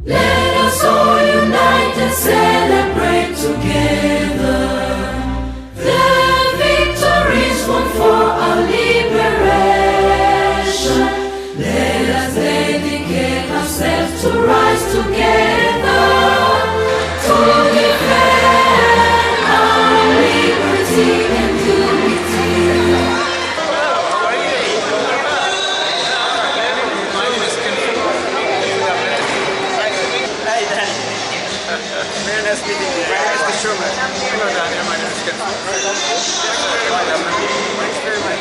Let us all unite and celebrate together the victories won for our liberation. Let us dedicate ourselves to rise together to defend our liberty and unity. Very nice meeting you. Very nice to show me. Hello, Daniel. My name is Ken. Thanks very much.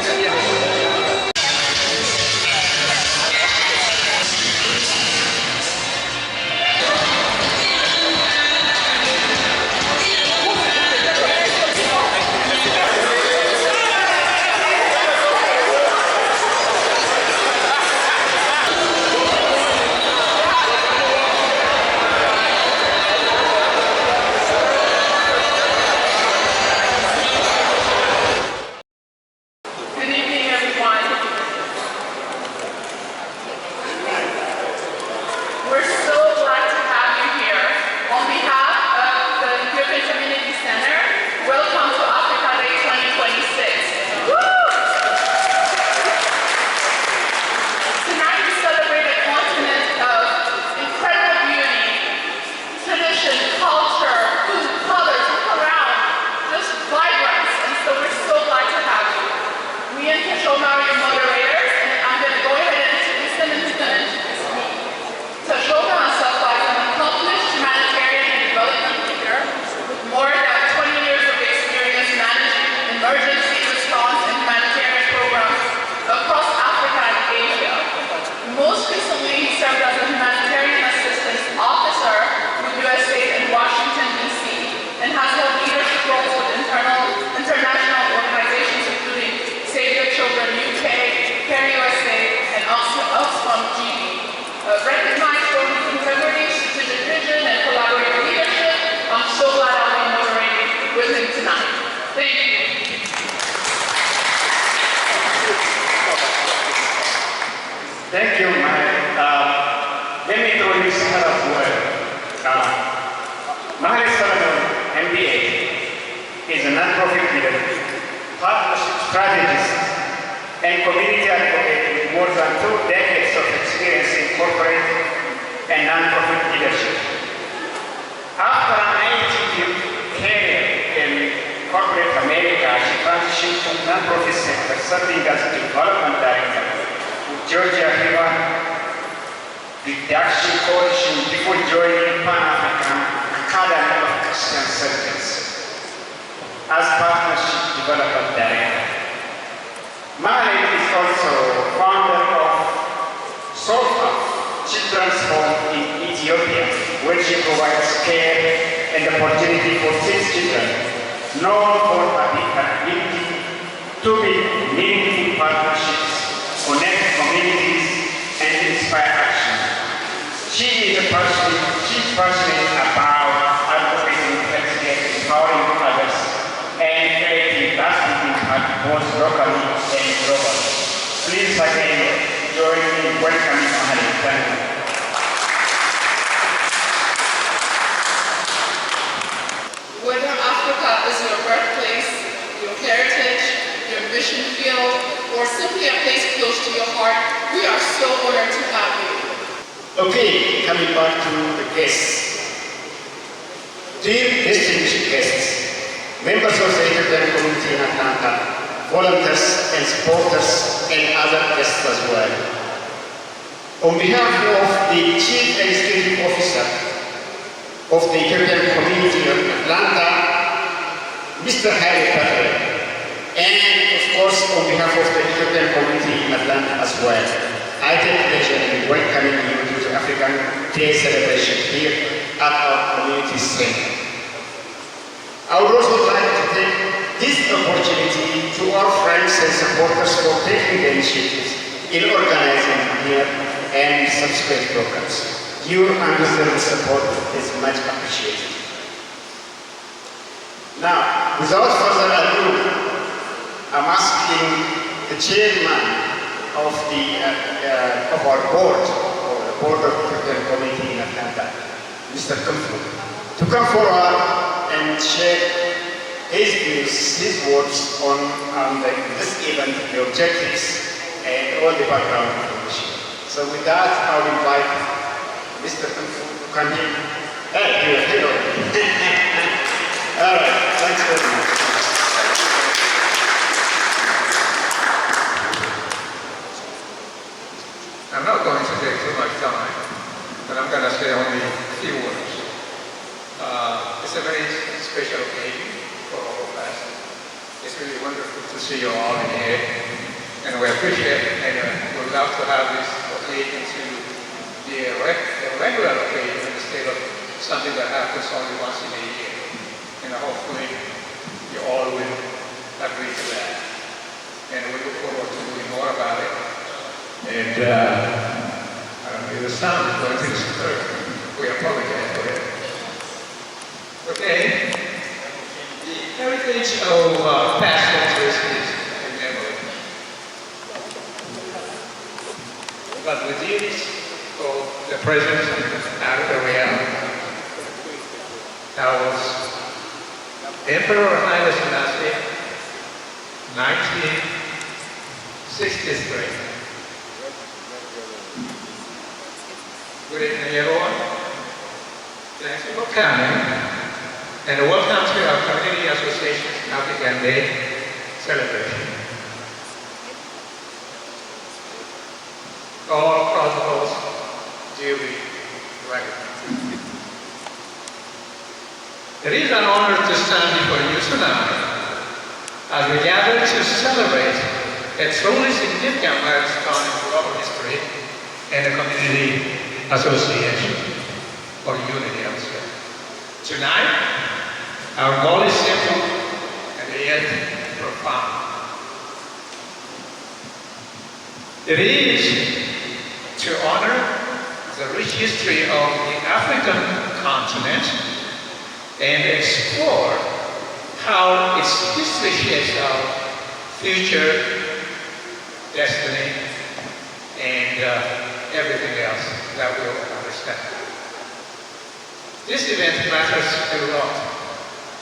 Recognized for his integrity, strategic vision, and collaborative leadership. I'm so glad I'll be moderating with him tonight. Thank you. Thank you, Mahal. Let me introduce her as well. Mahal Solomon, MBA, is a non-profit leader, partnership strategist, and community advocate with more than 2 decades of experience in corporate and non-profit leadership. After an 18-year career in corporate America, she transitioned to non-profit sector, serving as development director with Georgia River Reduction Coalition before joining Pan-African Academy of Christian Surgeons as partnership development director. Mahal is also founder of SOFA Children's Home in Ethiopia, where she provides care and opportunity for 6 children, known for her ability to build meaningful partnerships, connect communities, and inspire action. She is passionate about advocating healthcare, empowering others, and creating lasting impact both locally and globally. Please again join me in welcoming Mahal. Thank you. Whether Africa is your birthplace, your heritage, your mission field, or simply a place close to your heart, we are so honored to have you. Okay, coming back to the guests. Dear distinguished guests, members of the Ethiopian community in Atlanta, volunteers and supporters, and other guests as well. On behalf of the Chief Executive Officer of the Ethiopian community of Atlanta, Mr. Haile Patel, and of course on behalf of the Ethiopian community in Atlanta as well, I take pleasure in welcoming you to the African Day celebration here at our community center. I would also like to take this opportunity to our friends and supporters for taking the initiative in organizing here and subsequent programs. Your unreserved support is much appreciated. Now, without further ado, I'm asking the chairman of our board, or the board of the Committee in Atlanta, Mr. Kamfu, to come forward and share his views, his words on this event, the objectives, and all the background information. So with that, I will invite Mr. Kamfu to come in. Hey, hello. All right, thanks very much. I'm not going to take too much time, but I'm going to say only a few words. It's a very special occasion for all of us. It's really wonderful to see you all in here, and we appreciate and would love to have this occasion to be a regular occasion instead of something that happens only once in a year. And hopefully you all will agree to that. And we look forward to doing more about it. And I don't know, the sound is going to disturb. We apologize for it. Okay. The heritage of past centuries is a memory. But the deeds of the present are the reality. That was Emperor Haile Selassie, 1963. Good evening, everyone. Thanks for coming, and welcome to our Community Association's African Day celebration. All protocols duly recognized. It is an honor to stand before you tonight as we gather to celebrate a truly significant milestone in global history and a community association, or unity, I would say. Tonight, our goal is simple and yet profound. It is to honor the rich history of the African continent and explore how its history shapes our future destiny and everything else that we'll understand. This event matters a lot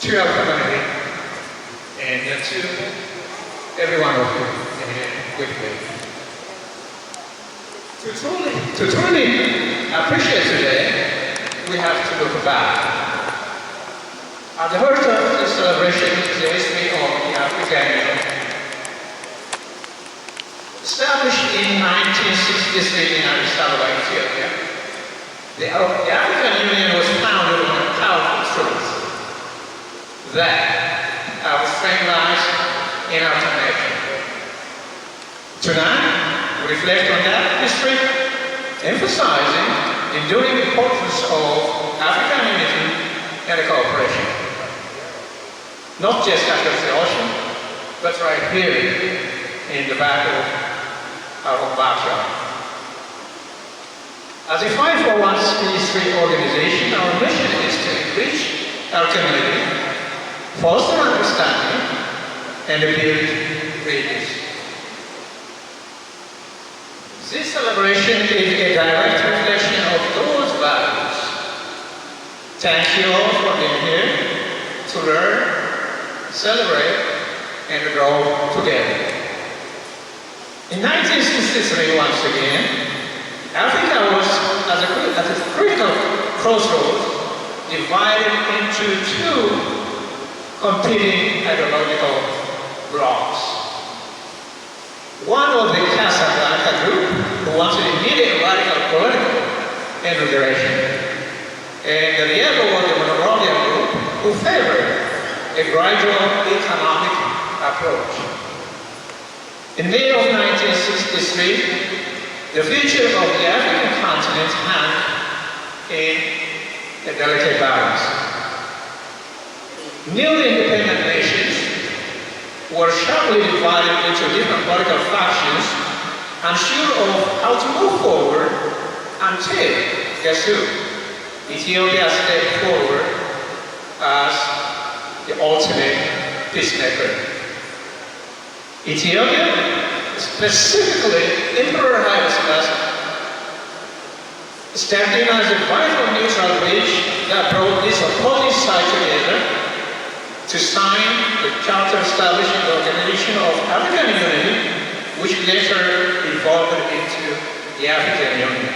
to our community and to every one of you with me. To truly appreciate today, we have to look back. At the heart of this celebration is the history of the African Union. Established in 1963 in Addis Ababa, Ethiopia, the African Union was founded on a powerful truth that our strength lies in our connection. Tonight, we reflect on that history, emphasizing the enduring importance of African unity and cooperation. Not just across the ocean, but right here in the back of our own backyard. As a 501c3 organization, our mission is to enrich our community, foster understanding, and build bridges. This celebration is a direct reflection of those values. Thank you all for being here to learn, celebrate, and grow together. In 1963, once again, Africa was at a critical crossroads, divided into two competing ideological blocks. One was the Casablanca group, who wanted immediate radical political integration, and the other was the Monrovia group, who favored a gradual economic approach. In May of 1963, the future of the African continent hung in a delicate balance. Newly independent nations were sharply divided into different political factions, unsure of how to move forward until, guess who? Ethiopia stepped forward as the ultimate peacemaker. Ethiopia, specifically Emperor Haile Selassie, stepped in as a vital neutral bridge that brought this opposing side together to sign the Charter establishing the Organization of African Unity, which later evolved into the African Union.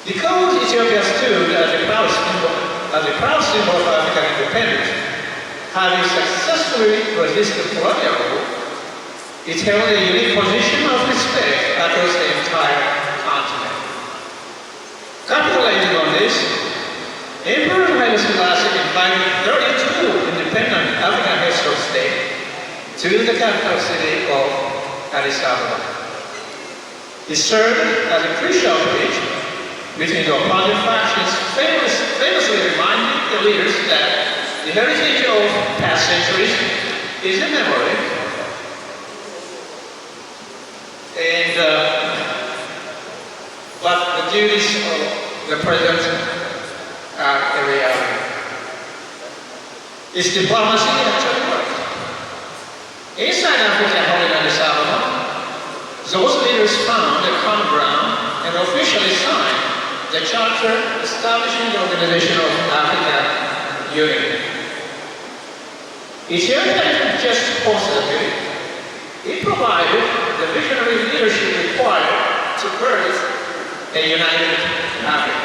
Because Ethiopia stood as a proud symbol of African independence, having successfully resisted colonial rule, it held a unique position of respect across the entire continent. Capitalizing on this, Emperor Haile Selassie invited 32 independent African heads of state to the capital city of Addis Ababa. He served as a crucial bridge between the opposing factions, famously reminding the leaders that the heritage of past centuries is a memory, and but the duties of the present are a reality. Its diplomacy actually worked. Inside Africa, holding Addis Ababa, those leaders found a common ground and officially signed the Charter establishing the Organization of African Unity. Ethiopia didn't just host the meeting, it provided the visionary leadership required to birth a united Africa.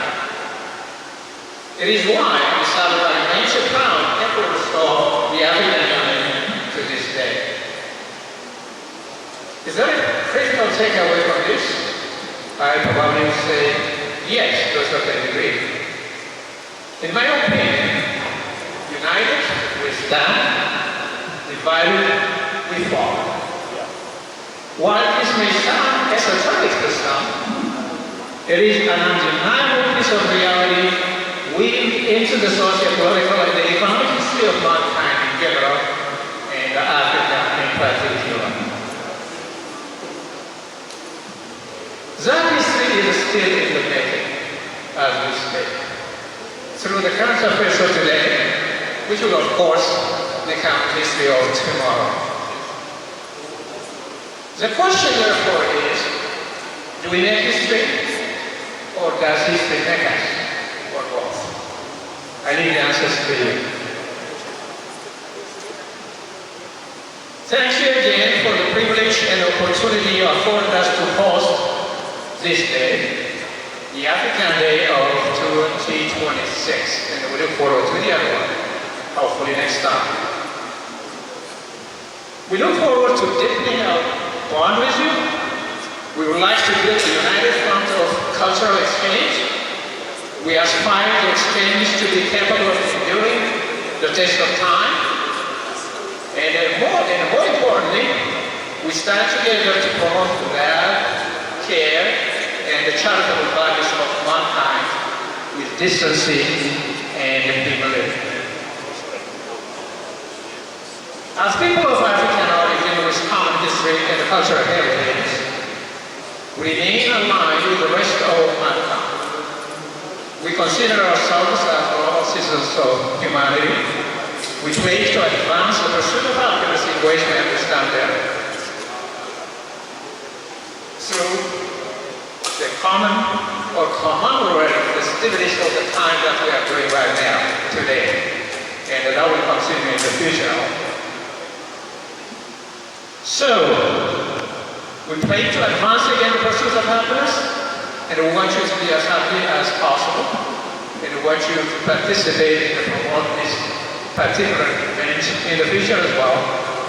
It is why Addis Ababa remains a proud headquarters of the African Union to this day. Is there a critical takeaway from this? I probably would say yes, to a certain degree. In my opinion, united we stand, divided we fall. While this may sound esoteric to some, it is an undeniable piece of reality weaved into the socio-political and the economic history of mankind in general, and Africa in particular. That history is still in the making, as we speak. Through the current affairs of today, which will of course become history of tomorrow. The question therefore is, do we make history, or does history make us, or both? I leave the answers to you. Thank you again for the privilege and opportunity you afforded us to host this day, the African Day of 2026, and we look forward to the other one, hopefully next time. We look forward to deepening our bond with you. We would like to build a united front of cultural exchange. We aspire the exchange to be capable of enduring the test of time. And more importantly, we stand together to promote love, care, and the charitable values of mankind with decency and humility. As people of African origin with common history and cultural heritage, we remain aligned with the rest of mankind. We consider ourselves as global citizens of humanity. We pledge to advance the pursuit of happiness in ways we understand them. Through the commemorative festivities of the time that we are doing right now, today, and that will continue in the future. So, we pray to advance again the pursuit of happiness, and we want you to be as happy as possible, and we want you to participate in the promote this particular event in the future as well,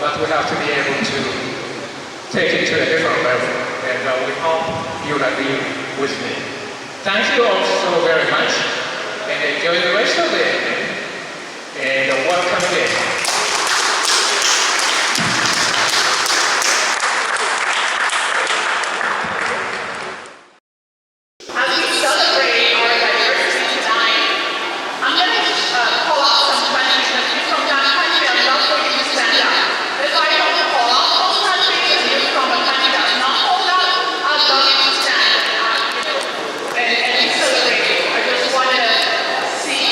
but we have to be able to take it to a different level, and we hope you'll agree with me. Thank you all so very much, and enjoy the rest of the evening, and welcome again. See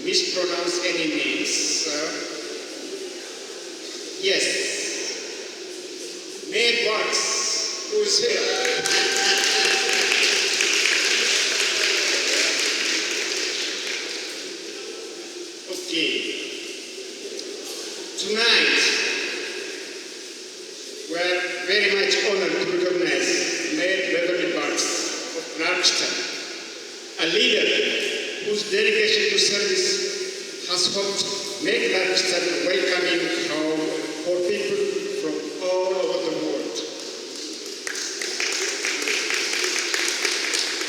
mispronounce any names. Yes. Mayor Box, who's here? Okay. Tonight, we're very much honored to recognize Mayor Beverly Box of Clarkston, a leader whose dedication to service has helped make Clarkston a welcoming home for people from all over the world.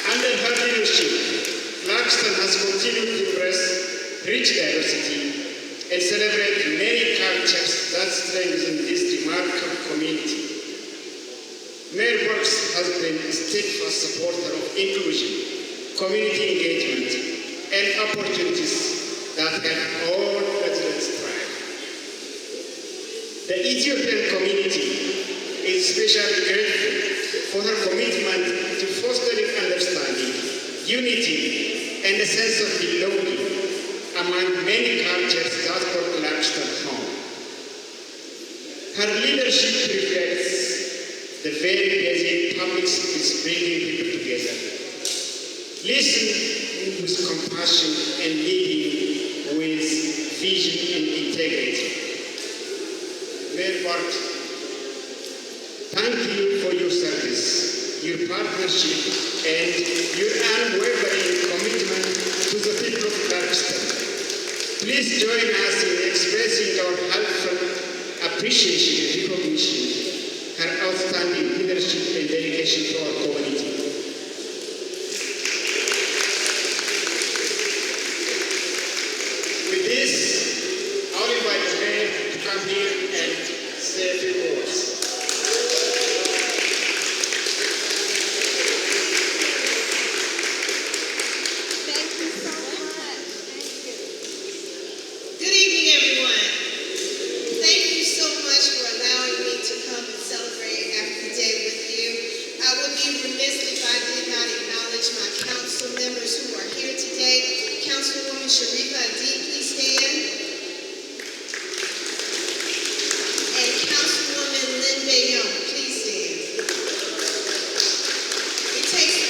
Under her leadership, Clarkston has continued to embrace rich diversity and celebrate many cultures that strengthen this remarkable community. Mayor Brooks has been a steadfast supporter of inclusion, community engagement, and opportunities that help all residents thrive. The Ethiopian community is especially grateful for her commitment to fostering understanding, unity, and a sense of belonging among many cultures that call Clarkston home. Her leadership reflects the very basic public service bringing people together, listening with compassion and leading with vision and integrity. Mayor Bart, thank you for your service, your partnership, and your unwavering commitment to the people of Clarkston. Please join us in expressing our heartfelt appreciation and recognition her outstanding leadership and dedication to our community. With this, I'll invite the mayor to come here and say a few words. Good evening, everyone. Thank you so much for allowing me to come and celebrate Africa Day with you. I would be remiss if I did not acknowledge my council members who are here today. Councilwoman Sharifa Adi, please stand. And Councilwoman Lynn Bayonne, please stand. It takes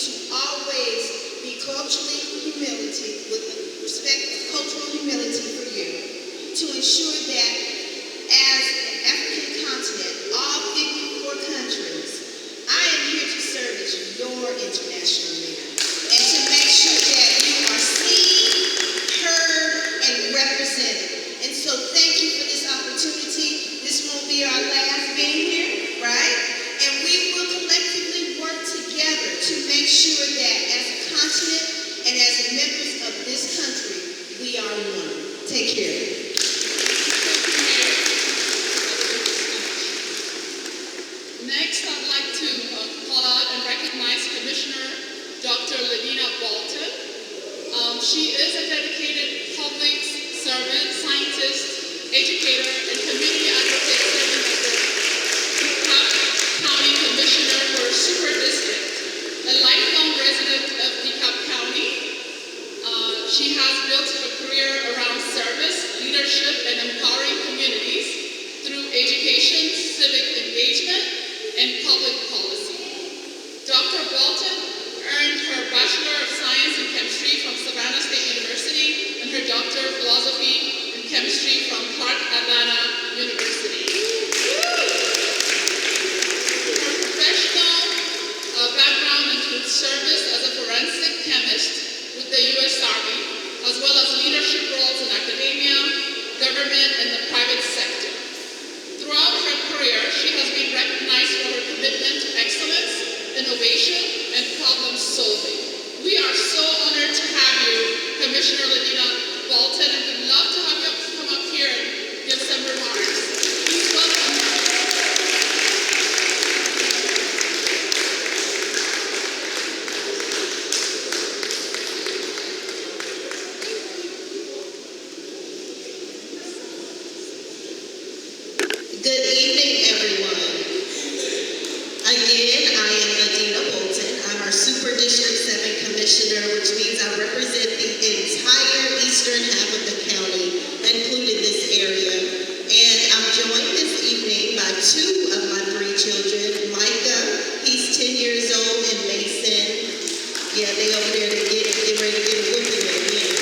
to always be culturally humility, with respect of cultural humility for you, to ensure that as the African continent, all 54 countries, I am here to serve as your international leader and to make sure that you are seen, heard, and represented. And so thank you for this opportunity. This won't be our last being here, right? And we will collectively work together to make sure that as a continent and as members of this country, we are one. Take care. Next, I'd like to call out and recognize Commissioner Dr. Ladina Bolton. She is a dedicated public servant, scientist, educator, and community advocate serving as the DeKalb County Commissioner for Super District. A lifelong resident of DeKalb County, she has built her career around service, leadership, and empowering communities through education, civic engagement, and public policy. Dr. Bolton earned her Bachelor of Science in Chemistry from Savannah State University and her Doctor of Philosophy in Chemistry from Clark Atlanta University. Her professional background includes service as a forensic chemist with the U.S. Army, as well as leadership roles in academia, government, and the private sector. Throughout her career, she has been recognized for her commitment to excellence, innovation, and problem solving. We are so honored to have you, Commissioner Ladina Bolton, and we'd love to have you come up here and give some remarks. Please welcome her. Good evening, everyone. Again, I am Ladina Bolton. I'm our Super District 7 Commissioner, which means I represent the entire eastern half of the county, including this area. And I'm joined this evening by two of my three children. Micah, he's 10 years old, and Mason. Yeah, they over there to get ready to get a whooping again.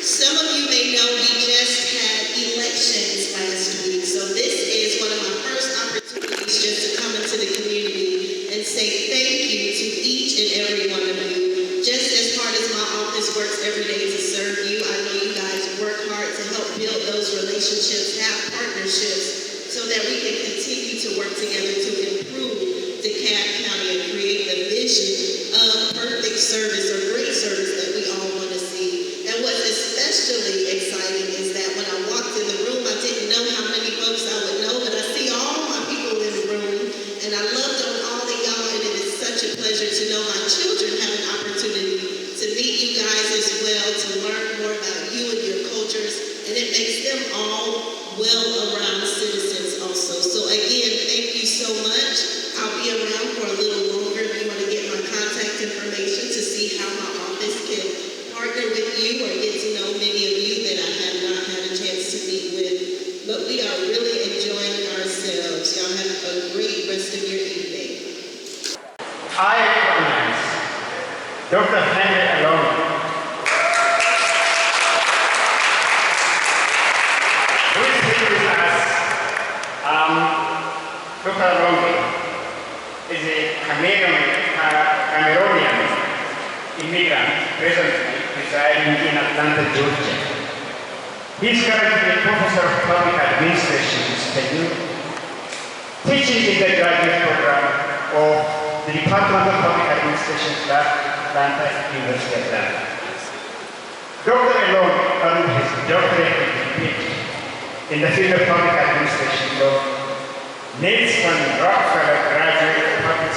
Some of you may know we just had elections last week, so this is one of my first opportunities just to come into the community and say thank you to each and every one of you. Just as hard as my office works every day to serve you, I know you guys work hard to help build those relationships, have partnerships, so that we can continue to work together to improve DeKalb County and create the vision of perfect service or great service that we all want to see. And what's especially exciting is that when I walked in the room, I didn't know how many folks I would know, but I see all my people in the room, and I loved on all of y'all, and it is such a pleasure to know my children have an opportunity to meet you guys as well, to learn more about you and your cultures, and it makes them all well-around citizens also. So again, thank you so much. I'll be around for a little longer if you want to get my contact information to see how my office can partner with you or get to know many of you that I have not had a chance to meet with. But we are really enjoying ourselves. Y'all have a great rest of your evening. I recognize Dr. Henry Alone, who is here with us. Dr. Alone is a Cameroonian immigrant presently residing in Atlanta, Georgia. He is currently a professor of public administration at SPEDU, teaching in the graduate program of the Department of Public Administration at Atlanta University, Atlanta. Dr. Alone earned his doctorate degree in the field of public administration law, Nelson Rockefeller Graduate Public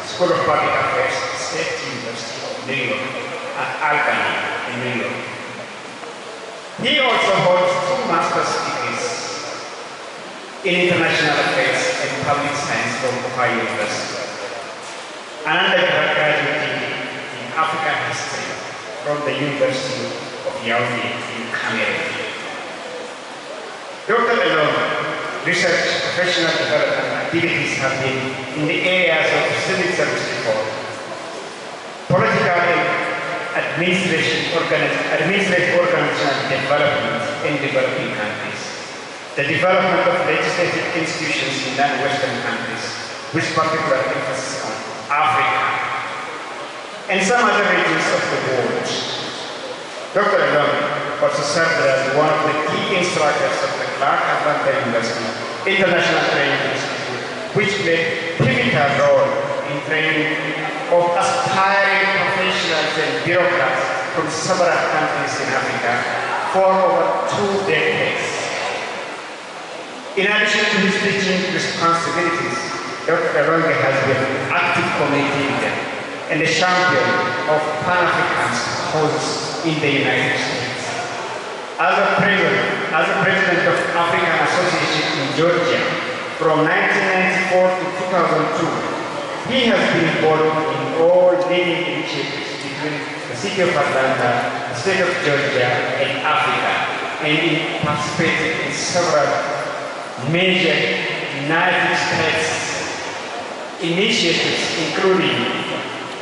School of Public Affairs, State University of New York, at Albany in New York. He also holds 2 master's degrees in international affairs and public science from Ohio University, and an undergraduate degree in African history from the University of Yaoundé in Cameroon. Dr. Alone research professional development activities have been in the areas of civic administrative organizational development in developing countries, the development of legislative institutions in non-Western countries, with particular emphasis on Africa and some other regions of the world. Dr. Elongi also served as one of the key instructors of the Clark Atlanta University International Training Institute, which played a pivotal role in training of aspiring professionals and bureaucrats from several countries in Africa for over 2 decades. In addition to his teaching responsibilities, Dr. Elongi has been an active community leader and a champion of Pan-African causes in the United States. As a president of African Association in Georgia from 1994 to 2002, he has been involved in all leading initiatives between the city of Atlanta, the state of Georgia, and Africa, and he participated in several major United States initiatives, including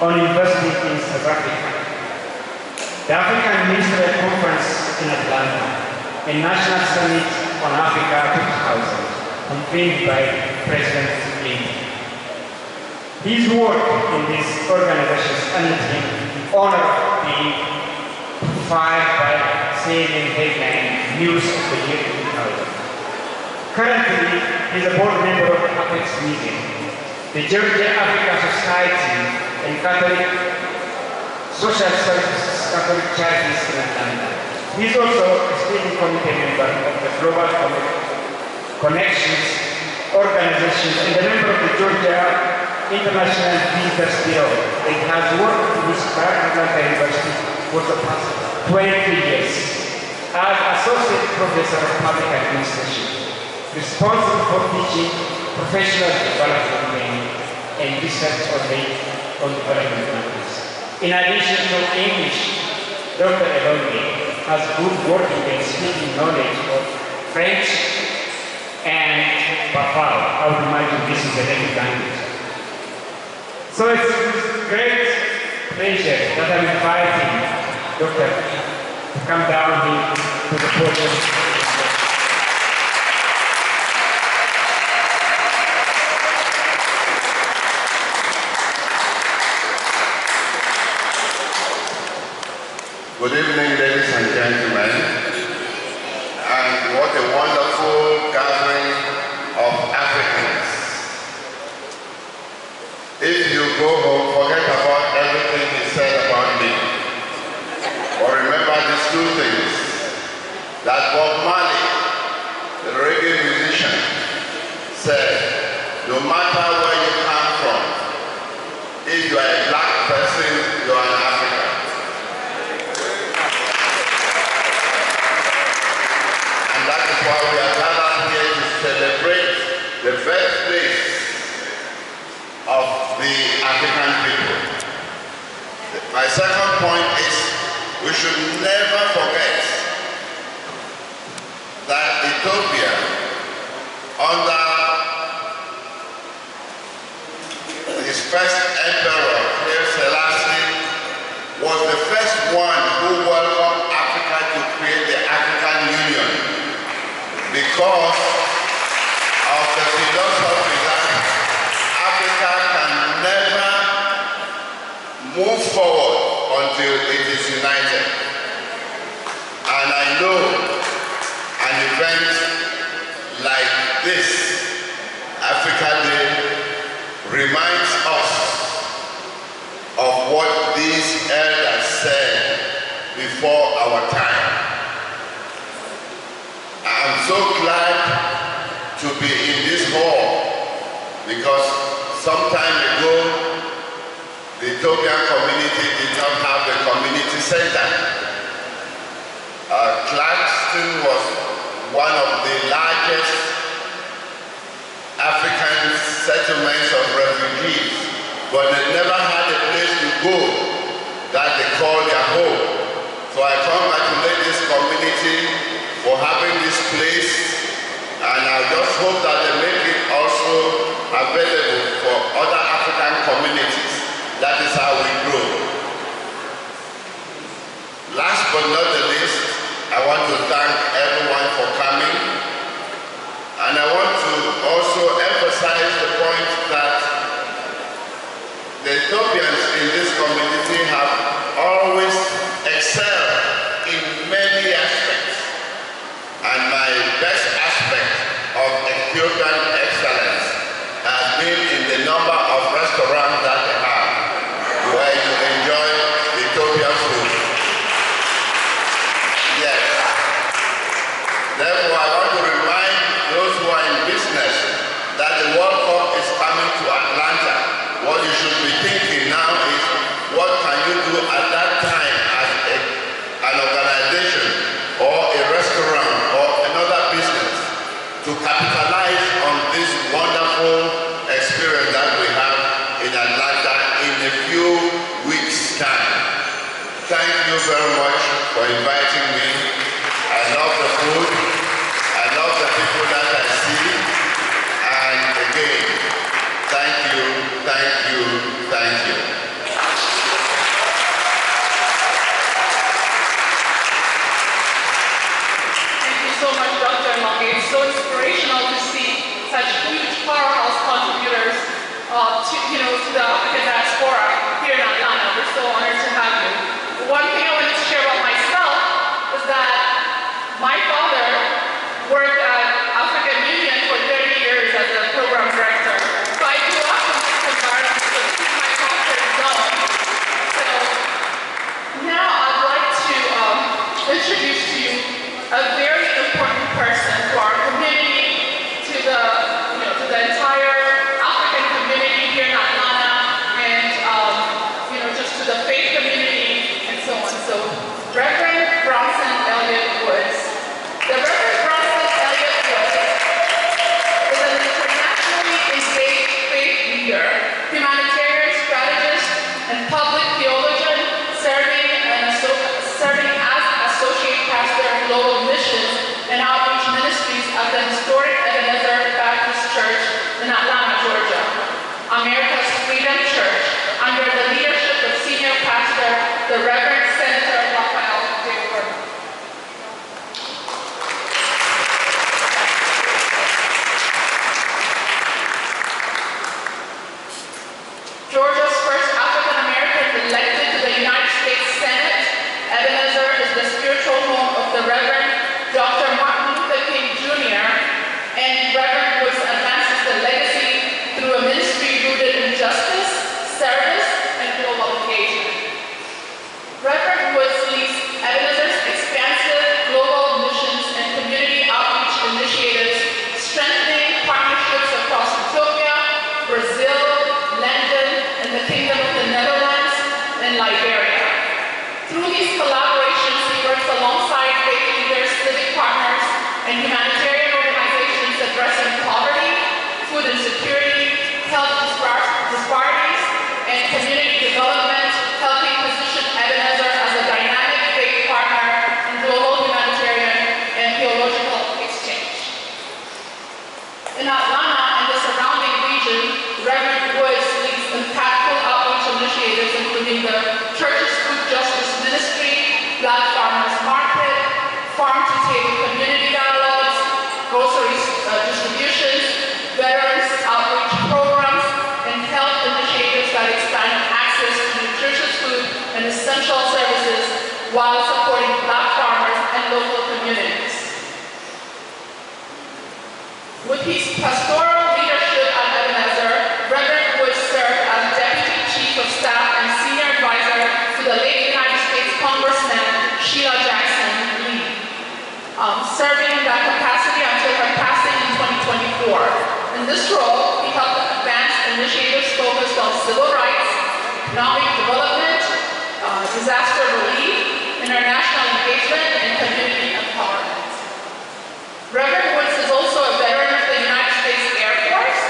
on investing in South Africa, the African Ministerial Conference in Atlanta, a national summit on Africa 2000, convened by President Clinton. His work in these organizations earned him honor of being profiled by CNN headline News of the Year 2000. Currently, he is a board member of the Apex Museum, the Georgia African Society, and Catholic Social Services Catholic Charities in Atlanta. He is also a steering committee member of the Global Connections Organization and a member of the Georgia International Visitors Bureau, and has worked with Clark Atlanta University for the past 20 years as Associate Professor of Public Administration, responsible for teaching professional development training and research on development countries. In addition to English, Dr. Elongi has good working and speaking knowledge of French and Bafal. I would imagine this is a native language. So it's with great pleasure that I'm inviting Dr. to come down here to the podium. Good evening, ladies and gentlemen, and what a wonderful gathering of Africans. If you go home, forget about everything he said about me. But remember these 2 things, that Bob Marley, the reggae musician, said, no matter where you come from, if you are a black person, you are an African. And that is why we are gathered here to celebrate the birthplace of the African people. My second point is we should never forget that Ethiopia, under his first emperor, Haile Selassie, was the first one who welcomed Africa to create the African Union because of the philosophy that Africa can never move forward until it is united. And I know an event like this, Africa Day, reminds us of what these elders said before our time. I'm so glad to be in this hall because some time ago, the Ethiopian community did not have a community center. Clarkston was one of the largest African settlements of refugees, but they never had a place to go that they call their home. So I congratulate this community for having this place, and I just hope that they make it also available for other African communities. That is how we grow. not the least, I want to thank everyone for coming. And I want to also emphasize the point that the Ethiopians in this community have always excelled in many aspects. And my best aspect of Ethiopian excellence has been in the number of restaurants that they have where you enjoy Ethiopian food. Yes. Therefore, I want to remind those who are in business that the World Cup is coming to Atlanta. What you should be thinking now is, what can you do at that time as an organization or a restaurant or another business to capitalize on this wonderful experience that we have in Atlanta in a few weeks' time. Thank you very much for inviting me. I love the food. I love the people that I see. And again, thank you, thank you, thank you. Thank you so much, Dr. Mange. It's so inspirational to see such huge powerhouse contributors to the African diaspora here in Atlanta. We're so honored to have you. One thing I wanted to share about myself is that my father worked at African Union for 30 years as a program director. So I grew up in this environment, so this is my comfort zone. So now I'd like to introduce to you a very important person to our community, to the entire African community here in Atlanta, and just to the faith community and so on. So Reverend Bronson Elliott Woods. The Reverend Bronson Elliott Woods is an internationally engaged faith leader, humanitarian strategist, and public theologian, serving as associate pastor of global missions and outreach ministries at the historic Ebenezer Baptist Church in Atlanta, Georgia, America's Freedom Church, under the leadership of senior pastor, the Reverend Senator Raphael Jacob. Georgia's first African American elected to the United States Senate, Ebenezer is the spiritual home of the Reverend Dr. Martin Luther King Jr., and Reverend Woods advances the legacy through a ministry rooted in justice, service, and global engagement. Reverend Woods leads Ebenezer's expansive global missions and community outreach initiatives, strengthening partnerships across Ethiopia, Brazil, London, and the Kingdom of the Netherlands, and Liberia. Through these collaborations, he works alongside faith leaders, civic partners, and humanitarian organizations addressing poverty, food insecurity, health disparities, and community development, helping position Ebenezer as a dynamic faith partner in global humanitarian and theological exchange. In Atlanta and the surrounding region, Reverend Woods leads impactful outreach initiatives, including the Church's Food Justice Ministry, Black Farmers Market, farm-to-table community dialogues, grocery distributions, veterans outreach programs, and health initiatives that expand access to nutritious food and essential services while supporting Black farmers and local communities. With his pastoral leadership at Ebenezer, Reverend Woods served as Deputy Chief of Staff and Senior Advisor to the late United States Congressman Sheila Jackson Lee, serving in that capacity until her passing in 2024. In this role, he helped advance initiatives focused on civil rights, economic development, disaster relief, international engagement, and community empowerment. Reverend Woods is also a veteran of the United States Air Force.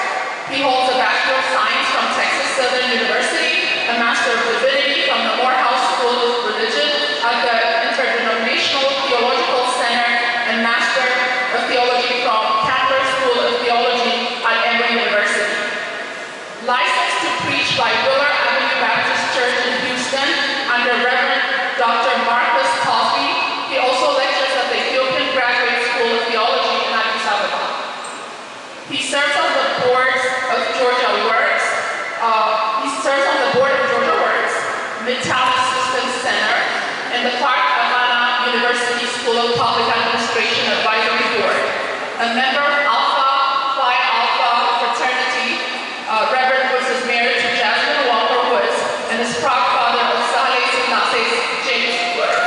He holds a Bachelor of Science from Texas Southern University, a Master of Divinity from the Morehouse School of Religion at the Interdenominational Theological Center, and Master of Theology from Candler School of Theology at Emory University. Licensed to preach by Willer Avenue Baptist Church in Houston under Reverend Dr. Marcus Coffey, Midtown Assistance Center, and the Clark Atlanta University School of Public Administration Advisory Board. A member, Alpha Phi Alpha fraternity, Reverend Woods is married to Jasmine Walker Woods and is proud father of Sales Ignaces James Wood.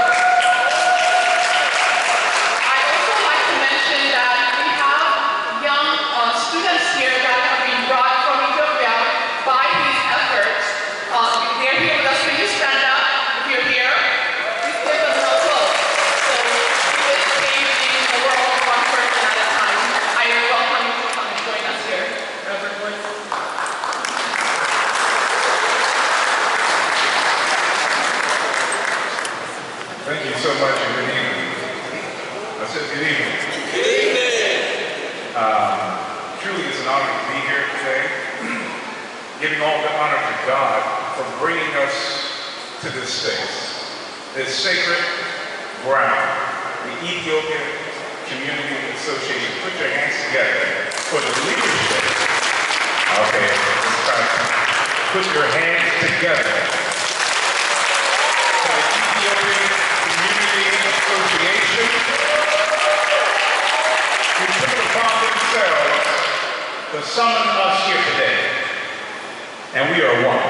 I'd also like to mention that we have young students here that have been brought from Ethiopia by these efforts. They're here with us. Can you stand up if you're here? Please give them a applause. So we will change the world one person at a time. I welcome you to come and join us here. Reverend Woods. Thank you so much and good evening. I said good evening. Good evening. Truly it's an honor to be here today, giving all the honor to God for bringing us to this space, this sacred ground, the Ethiopian Community Association. Put your hands together for the leadership. Okay, let's try to put your hands together for the Ethiopian Community Association, who took it upon themselves to summon us here today, and we are one.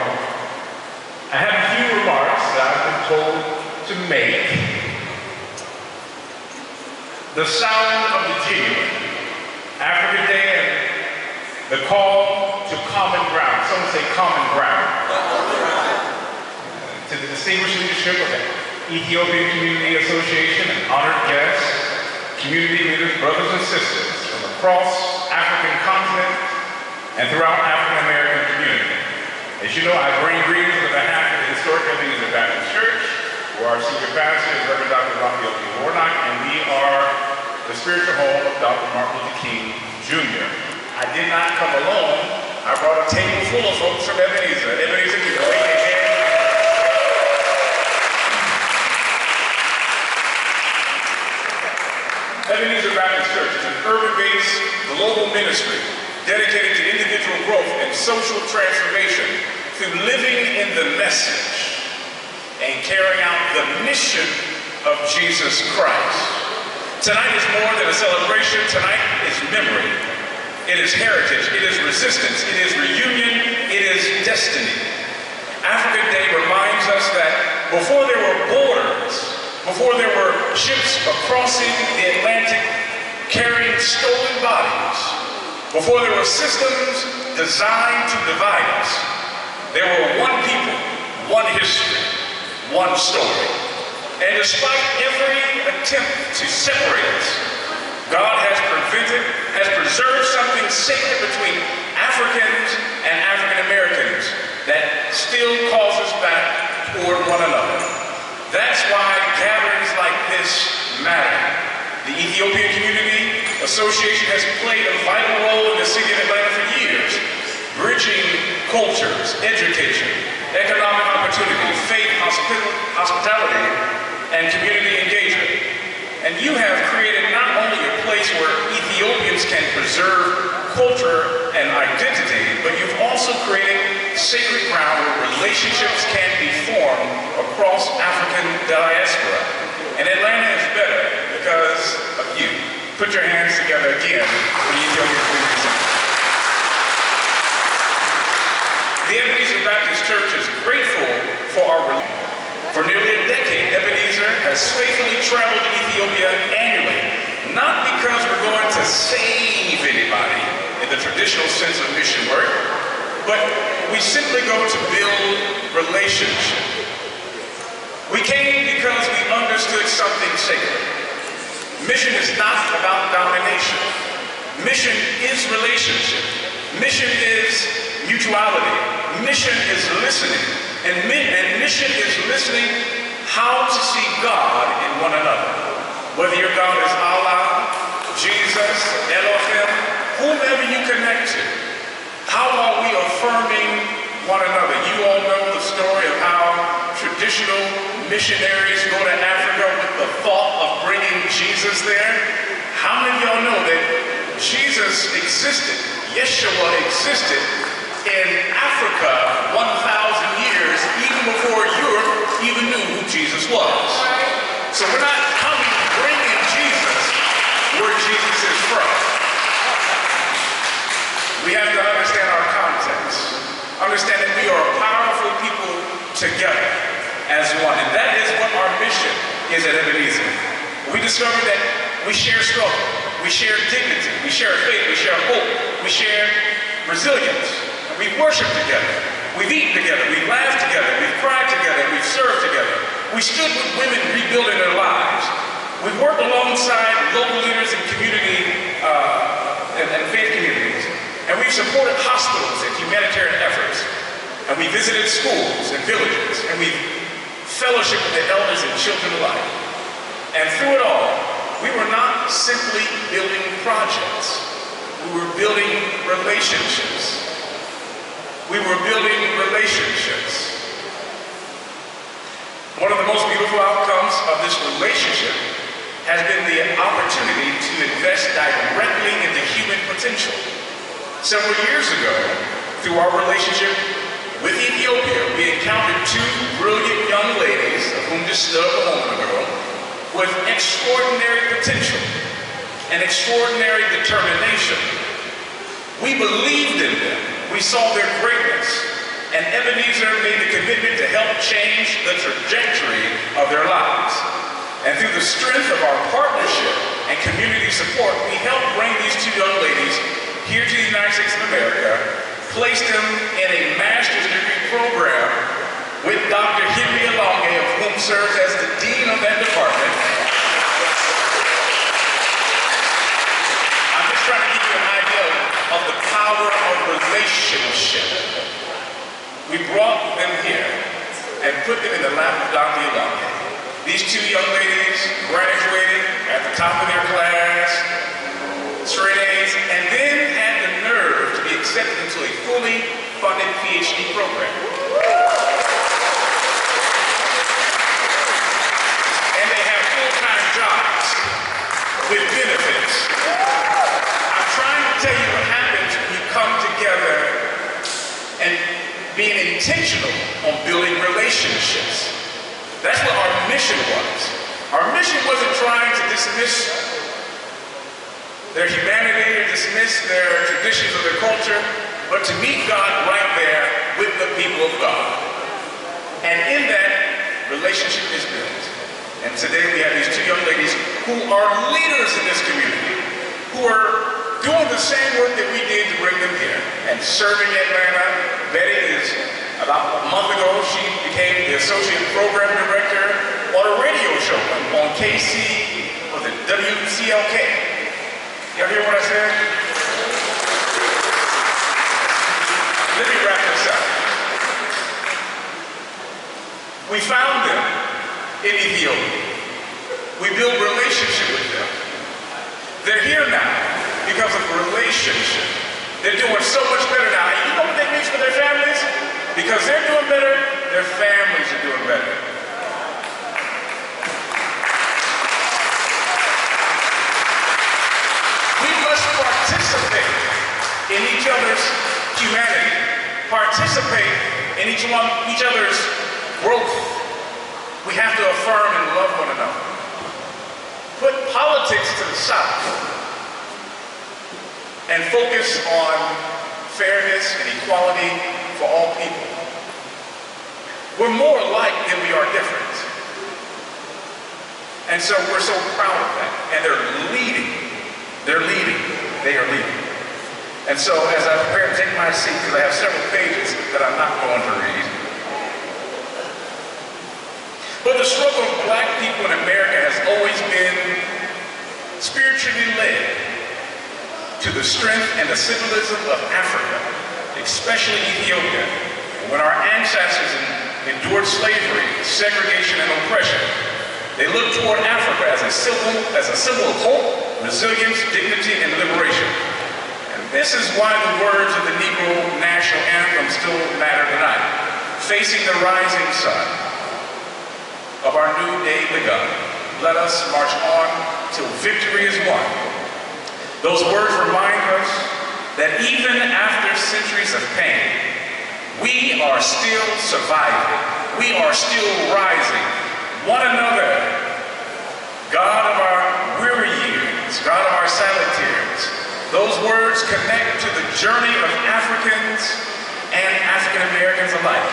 I have a few remarks that I've been told to make. The sound of the genuine, Africa Day, and the call to common ground. Someone say common ground. To the distinguished leadership of the Ethiopian Community Association and honored guests, community leaders, brothers and sisters from across African continent and throughout African American community. As you know, I bring greetings on behalf of the historic Ebenezer Baptist Church, where our senior pastor is Reverend Dr. Raphael P. Warnock, and we are the spiritual home of Dr. Martin Luther King, Jr. I did not come alone. I brought a table full of folks from Ebenezer. Ebenezer, you can wave your hand. Ebenezer Baptist Church is an urban-based global ministry dedicated to individual growth and social transformation through living in the message and carrying out the mission of Jesus Christ. Tonight is more than a celebration. Tonight is memory. It is heritage. It is resistance. It is reunion. It is destiny. Africa Day reminds us that before there were borders, before there were ships crossing the Atlantic carrying stolen bodies, before there were systems designed to divide us, there were one people, one history, one story. And despite every attempt to separate us, God has preserved something sacred between Africans and African Americans that still calls us back toward one another. That's why gatherings like this matter. The Ethiopian Community Association has played a vital role in the city of Atlanta for years, bridging cultures, education, economic opportunity, faith, hospitality, and community engagement. And you have created not only a place where Ethiopians can preserve culture and identity, but you've also created sacred ground where relationships can be formed across African diaspora. And Atlanta is better because of you. Put your hands together again for the Ethiopian Community. The Ebenezer Baptist Church is grateful for our religion. For nearly a decade, Ebenezer has faithfully traveled to Ethiopia annually, not because we're going to save anybody in the traditional sense of mission work, but we simply go to build relationship. We came because we understood something sacred. Mission is not about domination. Mission is relationship. Mission is mutuality. Mission is listening. And mission is listening how to see God in one another. Whether your God is Allah, Jesus, Elohim, whomever you connect to. How are we affirming one another? You all know the story of how traditional missionaries go to Africa with the thought of bringing Jesus there. How many of y'all know that Jesus existed, Yeshua existed in Africa 1,000 years, even before Europe Jesus was. So we're not coming bringing Jesus where Jesus is from. We have to understand our context. Understand that we are a powerful people together as one. And that is what our mission is at Ebenezer. We discovered that we share struggle, we share dignity, we share faith, we share hope, we share resilience. We worship together, we've eaten together, we've laughed together, we've cried together, we've served together. We stood with women rebuilding their lives. We've worked alongside local leaders and community and faith communities. And we've supported hospitals and humanitarian efforts. And we visited schools and villages. And we've fellowshiped with the elders and children alike. And through it all, we were not simply building projects. We were building relationships. We were building relationships. One of the most beautiful outcomes of this relationship has been the opportunity to invest directly into human potential. Several years ago, through our relationship with Ethiopia, we encountered two brilliant young ladies, of whom just stood up a moment ago, with extraordinary potential and extraordinary determination. We believed in them. We saw their greatness. And Ebenezer made the commitment to help change the trajectory of their lives. And through the strength of our partnership and community support, we helped bring these two young ladies here to the United States of America, placed them in a master's degree program with Dr. Henry Alonge, of whom serves as the dean of that department. I'm just trying to give you an idea of the power of relationship. We brought them here and put them in the lap of Dr. Alonge. These two young ladies graduated at the top of their class, straight A's, and then had the nerve to be accepted into a fully funded PhD program. And they have full-time jobs with benefits. I'm trying to tell you what happens when you come together and being intentional on building relationships. That's what our mission was. Our mission wasn't trying to dismiss their humanity or dismiss their traditions or their culture, but to meet God right there with the people of God. And in that, relationship is built. And today we have these two young ladies who are leaders in this community, who are doing the same work that we did to bring them here and serving Atlanta. Betty is, about a month ago, she became the associate program director on a radio show on WCLK. Y'all hear what I said? Let me wrap this up. We found them in Ethiopia. We built relationship with them. They're here now because of relationship. They're doing so much better now. And you know what that means for their families? Because they're doing better, their families are doing better. We must participate in each other's humanity, participate in each other's growth. We have to affirm and love one another. Put politics to the side and focus on fairness and equality for all people. We're more alike than we are different. And so we're so proud of that. And they're leading. They're leading. They are leading. And so as I prepare to take my seat, because I have several pages that I'm not going to read, but the struggle of black people in America has always been spiritually led to the strength and the symbolism of Africa, especially Ethiopia. When our ancestors endured slavery, segregation, and oppression, they looked toward Africa as a symbol of hope, resilience, dignity, and liberation. And this is why the words of the Negro National Anthem still matter tonight. Facing the rising sun of our new day begun, let us march on till victory is won. Those words remind us that even after centuries of pain, we are still surviving. We are still rising. one another, God of our weary years, God of our silent tears. Those words connect to the journey of Africans and African Americans alike.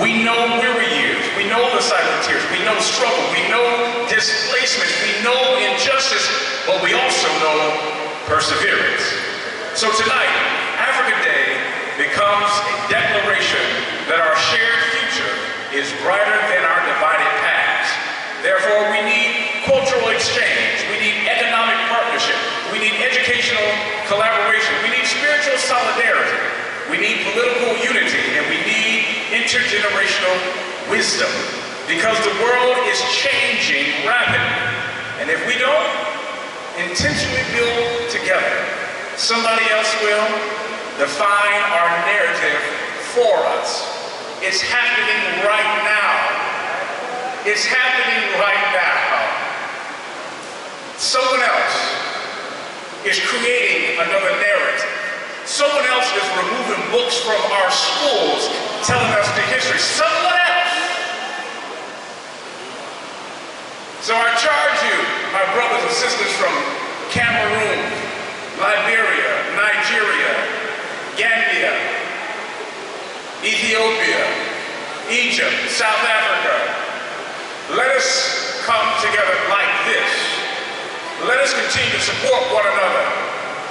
We know weary years, we know the silent tears, we know struggle, we know displacement, we know injustice, but we also know perseverance. So tonight, Africa Day becomes a declaration that our shared future is brighter than our divided past. Therefore, we need cultural exchange, we need economic partnership, we need educational collaboration, we need spiritual solidarity, we need political unity, and we need intergenerational wisdom, because the world is changing rapidly. And if we don't intentionally build together, somebody else will define our narrative for us. It's happening right now. It's happening right now. Someone else is creating another narrative. Someone else is removing books from our schools telling us the history. Someone else. So I charge you, my brothers and sisters from Cameroon, Liberia, Nigeria, Gambia, Ethiopia, Egypt, South Africa. Let us come together like this. Let us continue to support one another.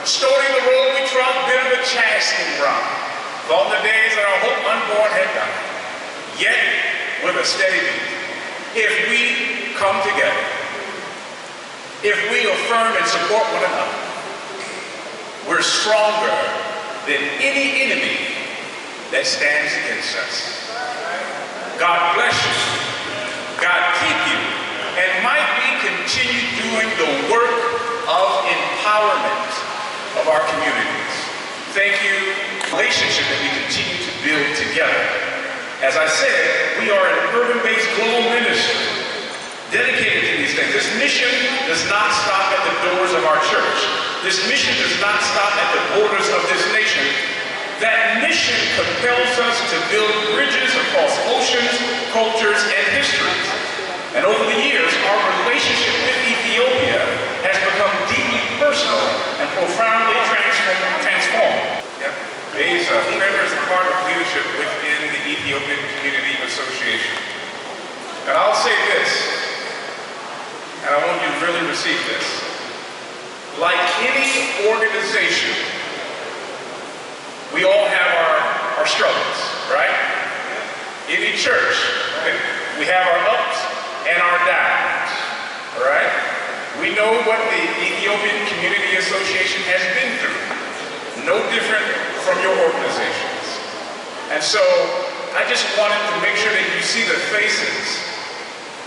Storing the road we trod, bitter the chastening rod. Thought the days that our hope unborn had died. Yet, with a steady beat, if we come together, if we affirm and support one another, we're stronger than any enemy that stands against us. God bless you. God keep you. And might we continue doing the work of empowerment of our communities. Thank you. Relationship that we continue to build together. As I said, we are an urban-based global ministry dedicated to these things. This mission does not stop at the doors of our church. This mission does not stop at the borders of this nation. That mission compels us to build bridges across oceans, cultures, and histories. And over the years, our relationship with Ethiopia has become deeply personal and profoundly transformed. Yep. Trevor is a part of leadership within the Ethiopian Community Association. And I'll say this, and I want you to really receive this. Like any organization, we all have our struggles, right? Any church, we have our ups and our downs, all right? We know what the Ethiopian Community Association has been through. No different from your organizations. And so, I just wanted to make sure that you see the faces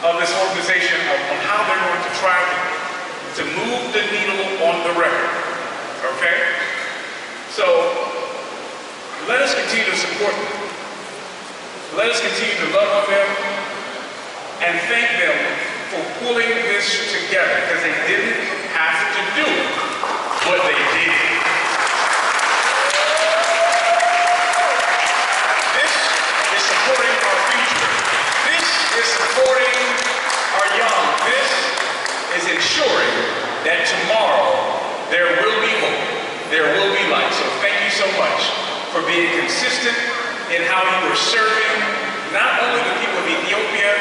of this organization on how they're going to try to move the needle on the record, okay? So, let us continue to support them. Let us continue to love on them and thank them for pulling this together, because they didn't have to do it, but they did. This is supporting our future. This is supporting our young. This is ensuring that tomorrow there will be hope, there will be light. So thank you so much for being consistent in how you are serving not only the people of Ethiopia,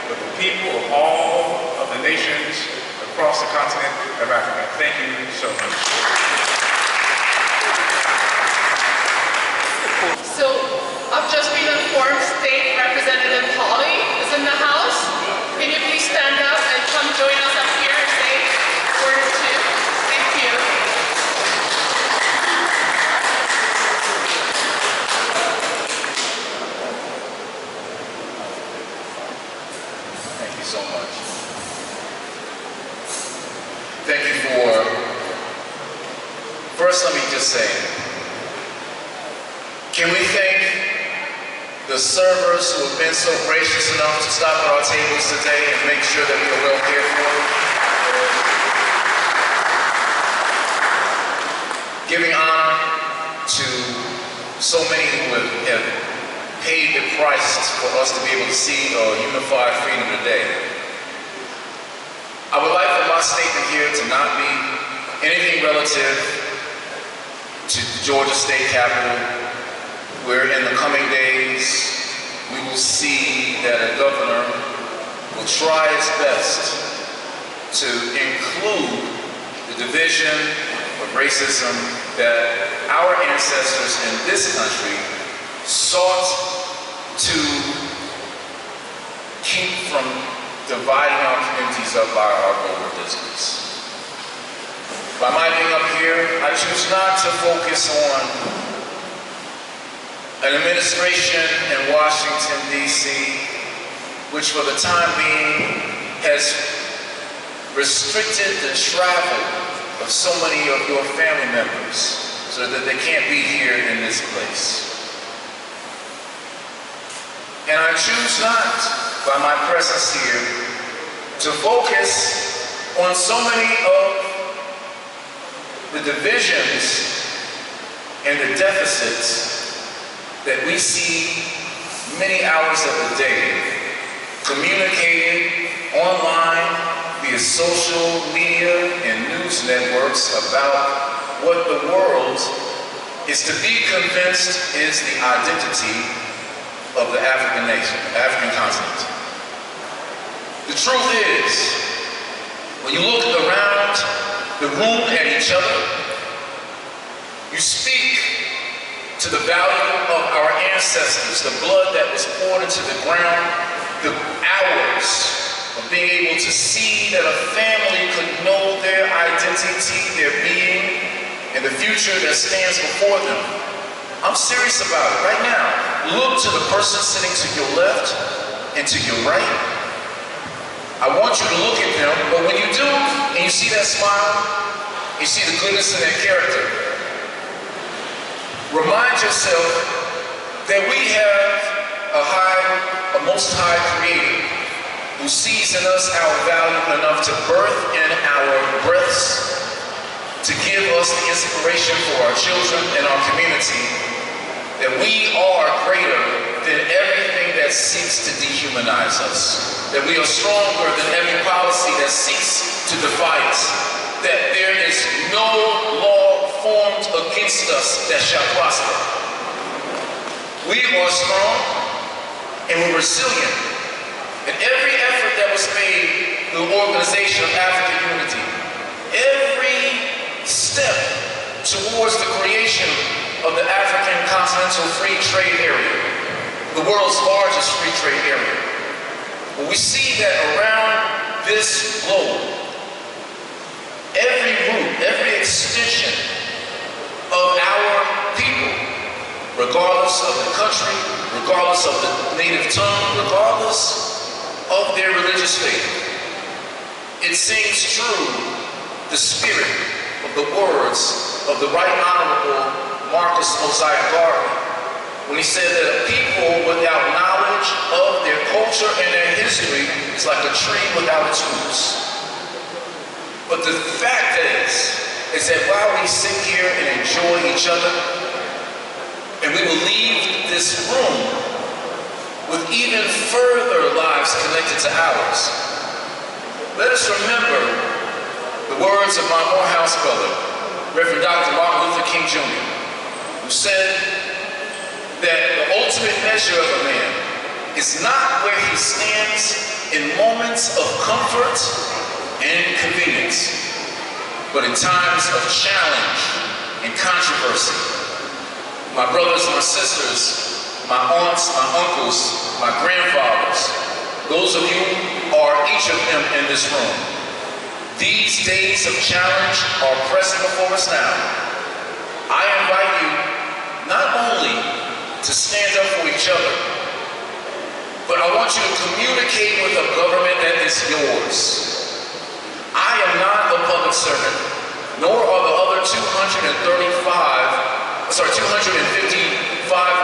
but the people of all of the nations across the continent of Africa. Thank you so much. So, I've just been informed State Representative Holly is in the house. Can you please stand up and come join us up here and say a word or two? Thank you. Thank you so much. Thank you for, first let me just say, can we thank the servers who have been so gracious enough to stop at our tables today and make sure that we are well cared for? Giving honor to so many who have paid the price for us to be able to see unified freedom today. I would like for my statement here to not be anything relative to the Georgia State Capitol, where in the coming days we will see that a governor will try his best to include the division of racism that our ancestors in this country sought to keep from dividing our communities up by our border districts. By my being up here, I choose not to focus on an administration in Washington, D.C., which for the time being has restricted the travel of so many of your family members so that they can't be here in this place. And I choose not, by my presence here, to focus on so many of the divisions and the deficits that we see many hours of the day communicated online via social media and news networks about what the world is to be convinced is the identity of the African nation, African continent. The truth is, when you look around the room at each other, you speak to the value of our ancestors, the blood that was poured into the ground, the hours of being able to see that a family could know their identity, their being, and the future that stands before them. I'm serious about it right now. Look to the person sitting to your left and to your right. I want you to look at them, but when you do, and you see that smile, you see the goodness in their character, remind yourself that we have a most high creator who sees in us our value enough to birth in our breaths, to give us the inspiration for our children and our community, that we are greater than everything that seeks to dehumanize us, that we are stronger than every policy that seeks to defy us, that there is no law formed against us that shall prosper. We are strong and we're resilient. And every effort that was made through the Organization of African Unity, every step towards the creation of the African Continental Free Trade Area, the world's largest free trade area. But we see that around this globe, every root, every extension of our people, regardless of the country, regardless of the native tongue, regardless of their religious faith, it sings true the spirit of the words of the Right Honorable Marcus Mosiah Garvey when he said that a people without knowledge of their culture and their history is like a tree without its roots. But the fact is that while we sit here and enjoy each other, and we will leave this room with even further lives connected to ours, let us remember the words of my Morehouse brother, Reverend Dr. Martin Luther King Jr., who said that the ultimate measure of a man is not where he stands in moments of comfort and convenience, but in times of challenge and controversy. My brothers, my sisters, my aunts, my uncles, my grandfathers, those of you are each of them in this room. These days of challenge are pressing before us now. I invite you not only to stand up for each other, but I want you to communicate with a government that is yours. I am not a public servant, nor are the other 255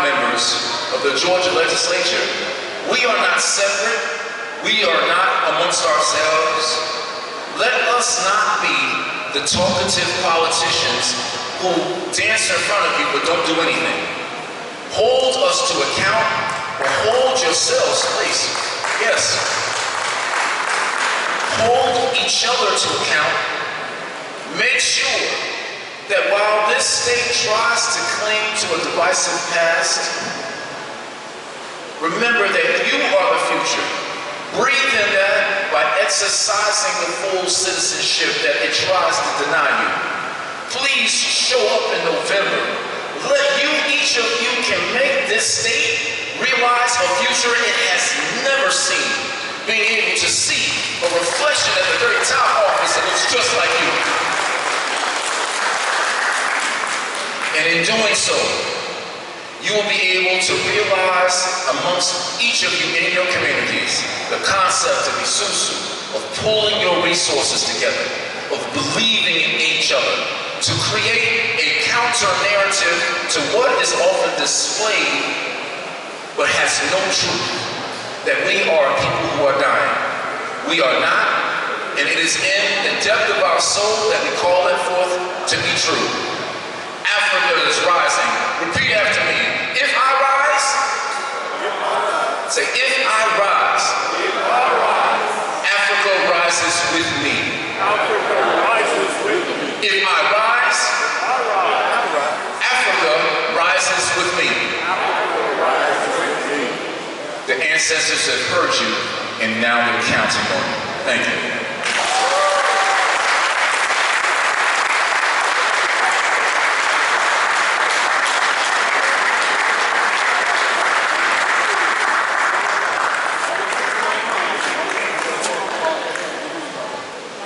members of the Georgia legislature. We are not separate. We are not amongst ourselves. Let us not be the talkative politicians who dance in front of you but don't do anything. Hold us to account Well, hold yourselves, please. Yes. Hold each other to account. Make sure that while this state tries to cling to a divisive past, remember that you are the future. Breathe in that by exercising the full citizenship that it tries to deny you. Please show up in November. Each of you can make this state realize a future it has never seen. Being able to see a reflection at the very top office that looks just like you. And in doing so, you will be able to realize amongst each of you in your communities the concept of isusu, of pulling your resources together, of believing in each other, to create a counter-narrative to what is often displayed but has no truth, that we are people who are dying. We are not, and it is in the depth of our soul that we call it forth to be true. Africa is rising. Repeat after me. If I rise, say, if I rise, Africa rises with me. If I rise, Africa rises with me. The ancestors have heard you, and now they're counting on you. Thank you.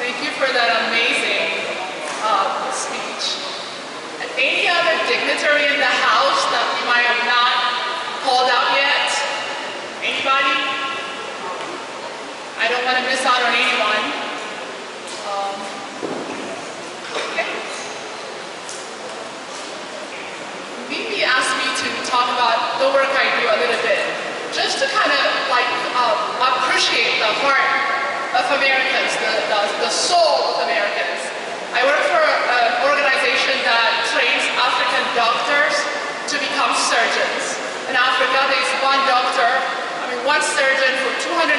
Thank you for that amazing speech. Any other dignitary in the house that we might have not called out yet? Anybody? I don't want to miss out on anyone. Okay. Mimi asked me to talk about the work I do a little bit, just to kind of like appreciate the heart of Americans, the soul of Americans. I work for an organization that trains African doctors to become surgeons. In Africa, there's one surgeon for 250,000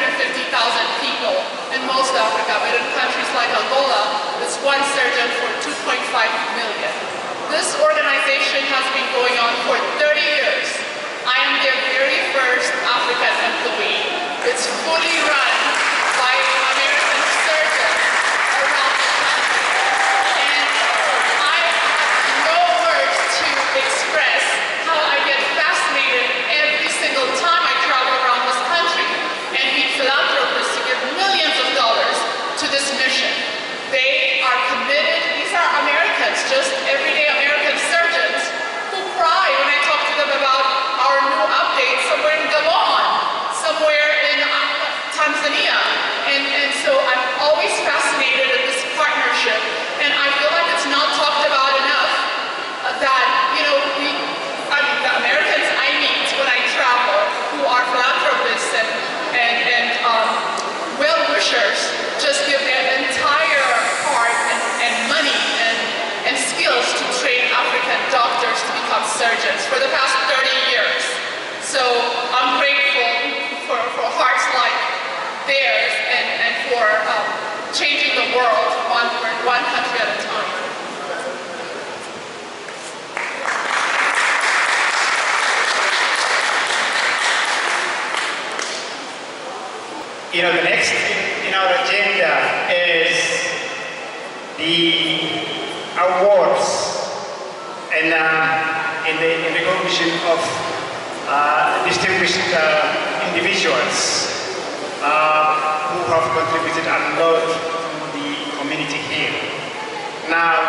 people in most Africa, but in countries like Angola, there's one surgeon for 2.5 million. This organization has been going on for 30 years. I am their very first African employee. It's fully run by American surgeons around the country. And I have no words to express how I get fascinated every single time I travel around this country and meet philanthropists to give millions of dollars to this mission. They are committed. These are Americans, just everyday American surgeons who cry when I talk to them about our new update somewhere in Gabon, somewhere in Tanzania. And so I'm always fascinated at this partnership, and I feel like it's not talked about enough that, the Americans I meet when I travel, who are philanthropists and well-wishers, just give their entire heart and money and skills to train African doctors to become surgeons for the past 30 years. So I'm grateful for hearts like theirs and for changing the world one country at a time. The next in our agenda is the awards and in the recognition of distinguished individuals who have contributed a lot to the community here. Now,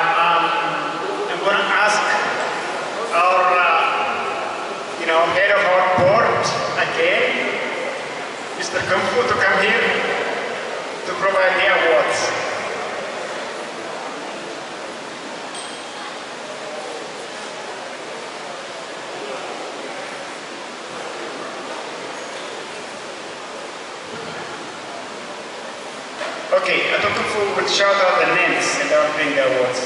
I'm going to ask our head of our board again, Mr. Kamfu, to come here to provide the awards. Okay, Dr. Kamfu will shout out the names and I'll bring the awards.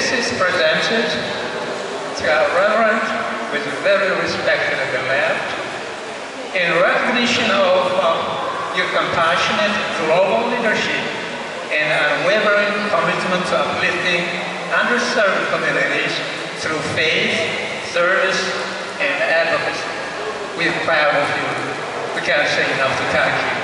This is presented to our Reverend, who is very respected at the left, in recognition of your compassionate global leadership and unwavering commitment to uplifting underserved communities through faith, service, and advocacy. We're proud of you. We can't say enough to thank you.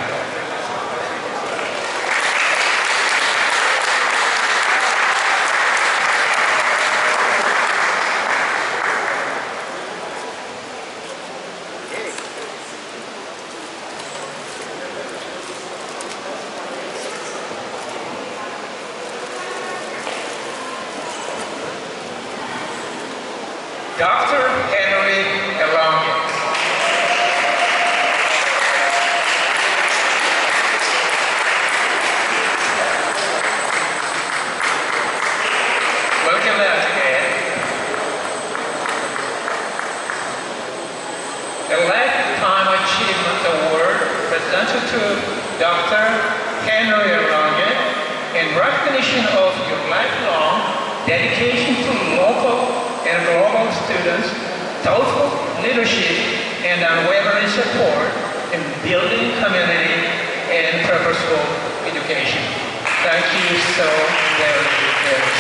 Dr. Henry Elonge. Welcome back again. A Lifetime Achievement Award presented to Dr. Henry Elonge in recognition of your lifelong dedication to local and global students, thoughtful leadership, and unwavering support in building community and purposeful education. Thank you so very, very much.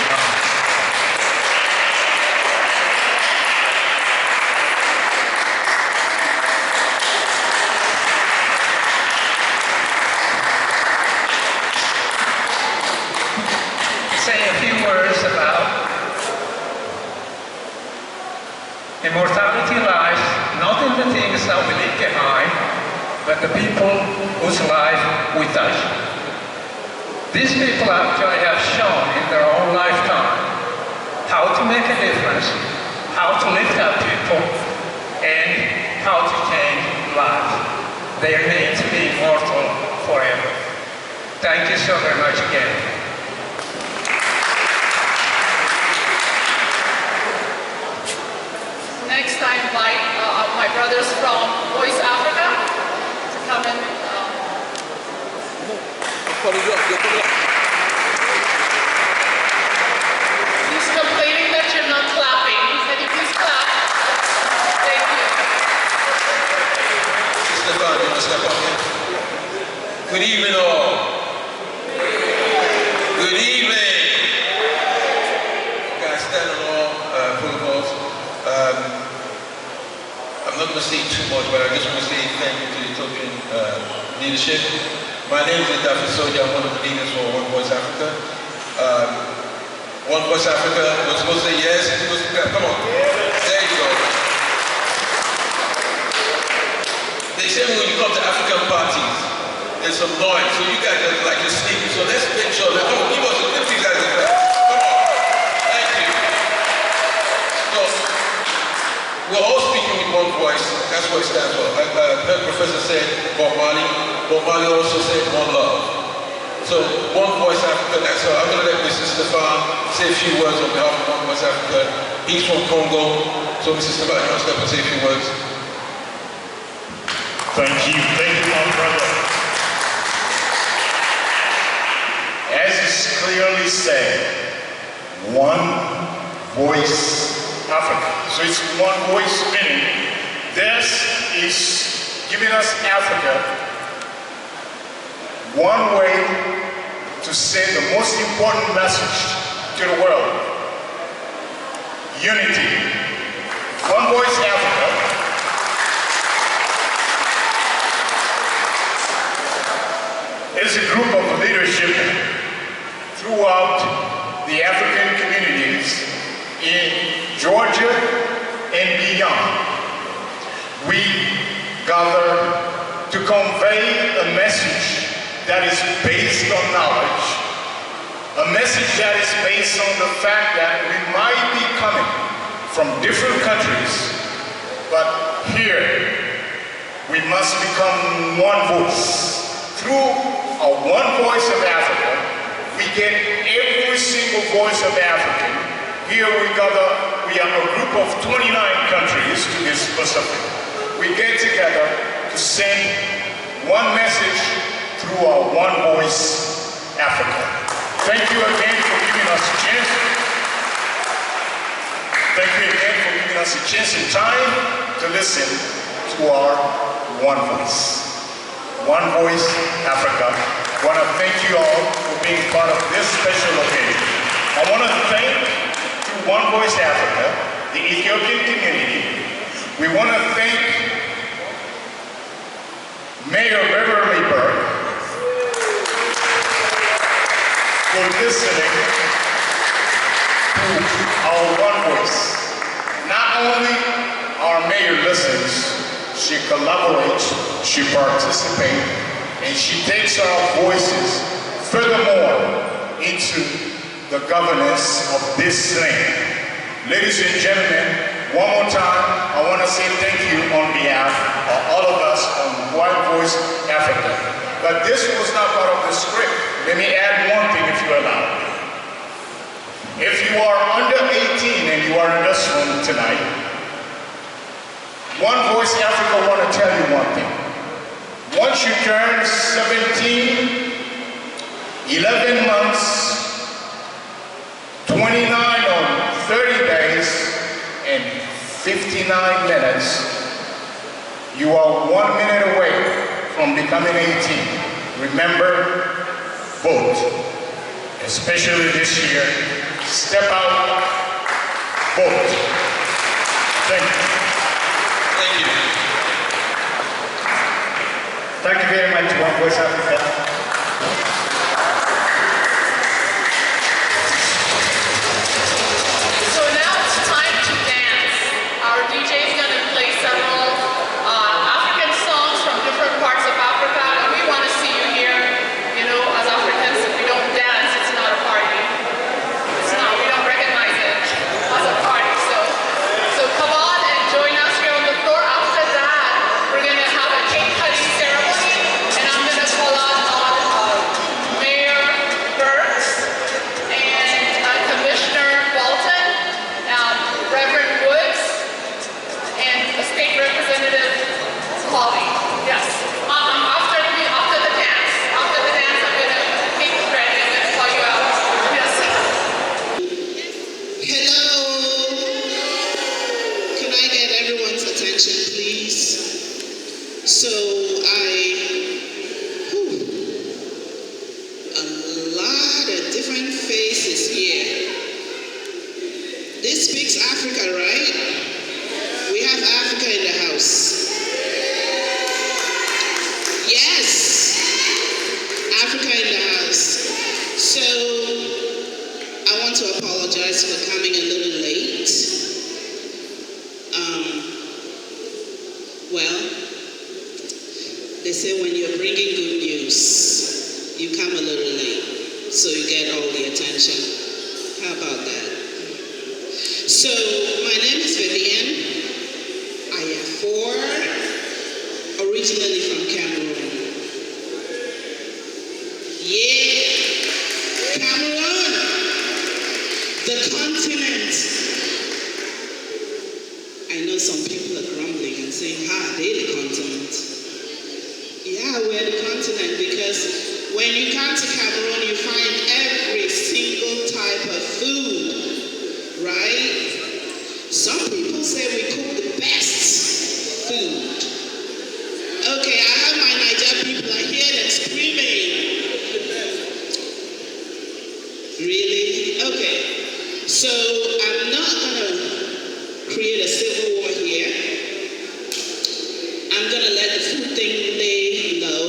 Say a few words about immortality lies not in the things that we leave behind, but the people whose life we touch. These people actually have shown in their own lifetime how to make a difference, how to lift up people, and how to change lives. They are made to be immortal forever. Thank you so very much again. Next, I invite my brothers from Voice Africa to come in. He's complaining that you're not clapping. He said, you please clap. Thank you. Stefan, you want to step up here? Good evening, all. Good evening. Guys, stand on all protocols. I'm not going to say too much, but I just want to say thank you to the Ethiopian leadership. My name is Dafi Soja. I'm one of the leaders for One Voice Africa. One Voice Africa was supposed to say yes, and supposed to clap. Come on. There you go. They say when you come to African parties, there's some noise, so you guys are like you're sleeping. So let's make sure that, come on, give us a lift, you guys. Come on. Thank you. So, we're all speaking with one voice. That's what it stands for. Like the professor said, Bob Marley. Bob Marley also said one love. So, One Voice Africa, that's all. I'm going to let Mr. Stefan say a few words on behalf of One Voice Africa. He's from Congo. So, Mr. Stefan, you want to step and say a few words? Thank you, my brother. As is clearly said, One Voice Africa. So it's one voice, meaning this is giving us Africa one way to send the most important message to the world. Unity. One Voice Africa is a group of leadership throughout the African communities in Georgia and beyond. We gather to convey a message that is based on knowledge, a message that is based on the fact that we might be coming from different countries, but here we must become one voice. Through a One Voice of Africa, we get every single voice of African. Here we have a group of 29 countries to this Pacific. We get together to send one message through our One Voice Africa. Thank you again for giving us a chance. Thank you again for giving us a chance and time to listen to our One Voice. One Voice Africa. I want to thank you all for being part of this special occasion. I want to thank One Voice Africa, the Ethiopian community. We want to thank Mayor Beverly Burke for listening to our One Voice. Not only our mayor listens, she collaborates, she participates, and she takes our voices furthermore into the governance of this land. Ladies and gentlemen, one more time, I want to say thank you on behalf of all of us on One Voice Africa. But this was not part of the script. Let me add one thing if you allow. If you are under 18 and you are in this room tonight, One Voice Africa want to tell you one thing. Once you turn 17, 11 months, 29 or 30 days, and 59 minutes, you are 1 minute away from becoming 18. Remember, vote. Especially this year, step out, vote. Thank you. Thank you. Thank you very much, One Voice Africa. So now it's time to dance. Our DJ is going to play several African songs from different parts of Africa, and we want to see you here. You know, as Africans, if we don't dance, it's not a party. It's not. We don't recognize it as a party. So come on and join us here on the floor. After that, we're going to have a cake cutting ceremony, and I'm going to call on Mayor Burks and Commissioner Walton, Reverend Woods, and State Representative Holly. Yes. After the dance, I'm going to make it ready. I'm going to call you out. Yes. Hello. Can I get everyone's attention, please? So a lot of different faces here. This speaks Africa, right? We have Africa in the house. Yes, Africa in the house. So I want to apologize for coming a little late. Well, they say when you're bringing good news, you come a little late, so you get all the attention. How about that? So, my name is Vivian. I am 4, originally from Cameroon. Yeah, Cameroon, the continent. I know some people are grumbling and saying, they're the continent. Yeah, we're the continent because when you come to Cameroon, you find every single type of food, right? Some people say we cook the best food. Okay, I have my Nigerian people, I hear them screaming. Really? Okay. So I'm not gonna create a civil war here. I'm gonna let the food thing lay low.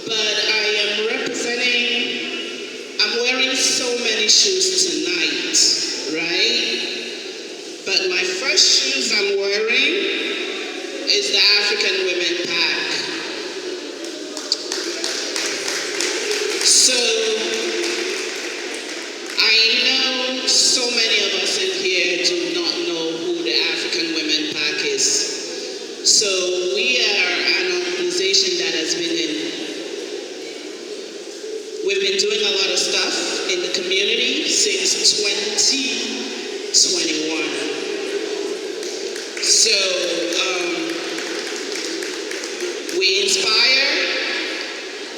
But I am I'm wearing so many shoes tonight, right? But my first shoes I'm wearing is the African Women Pack. So I know so many of us in here do not know who the African Women Pack is. So we are an organization that we've been doing a lot of stuff in the community since 2021. So we inspire,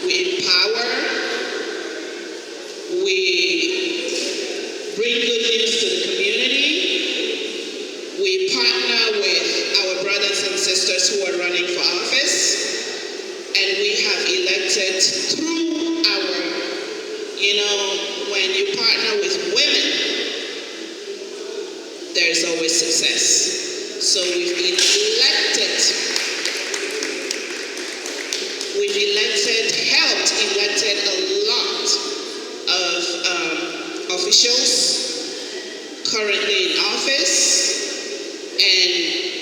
we empower, we bring good news to the community, success. So we've helped elected a lot of officials currently in office, and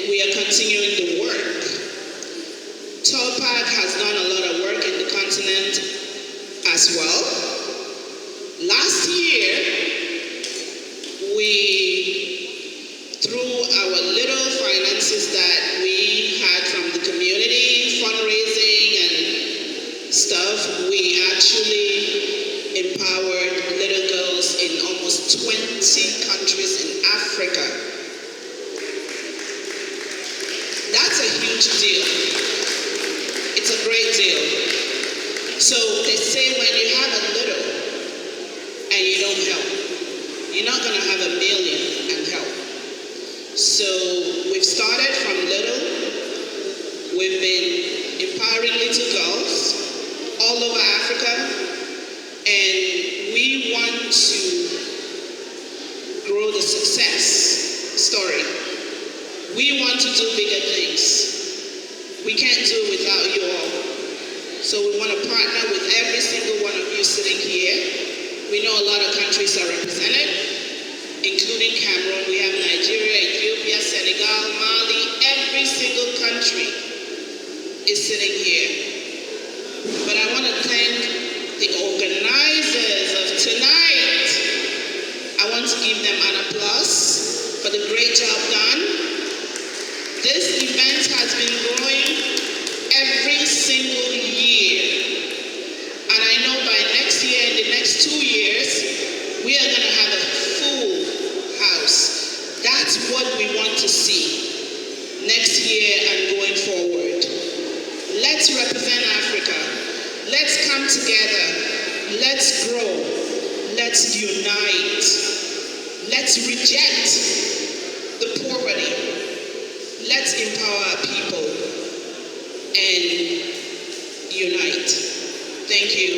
we are continuing the work. TOPAC has done a lot of work in the continent as well. Last year, through our little finances that we had from the community, fundraising and stuff, we actually empowered little girls in almost 20 countries in Africa. That's a huge deal. It's a great deal. So they say when you have a little and you don't help, you're not going to have a million and help. So we've started from little. We've been empowering little girls all over Africa, and we want to grow the success story. We want to do bigger things. We can't do it without you all. So we want to partner with every single one of you sitting here. We know a lot of countries are represented, including Cameroon. We have Nigeria, Ethiopia, Senegal, Mali. Every single country is sitting here. But I want to thank the organizers of tonight. I want to give them an applause for the great job done. This event has been growing every single year. And I know by next year, in the next 2 years, we are going to have a full house. That's what we want to see next year and going forward. Let's represent Africa. Let's come together. Let's grow. Let's unite. Let's reject the poverty. Let's empower our people and unite. Thank you.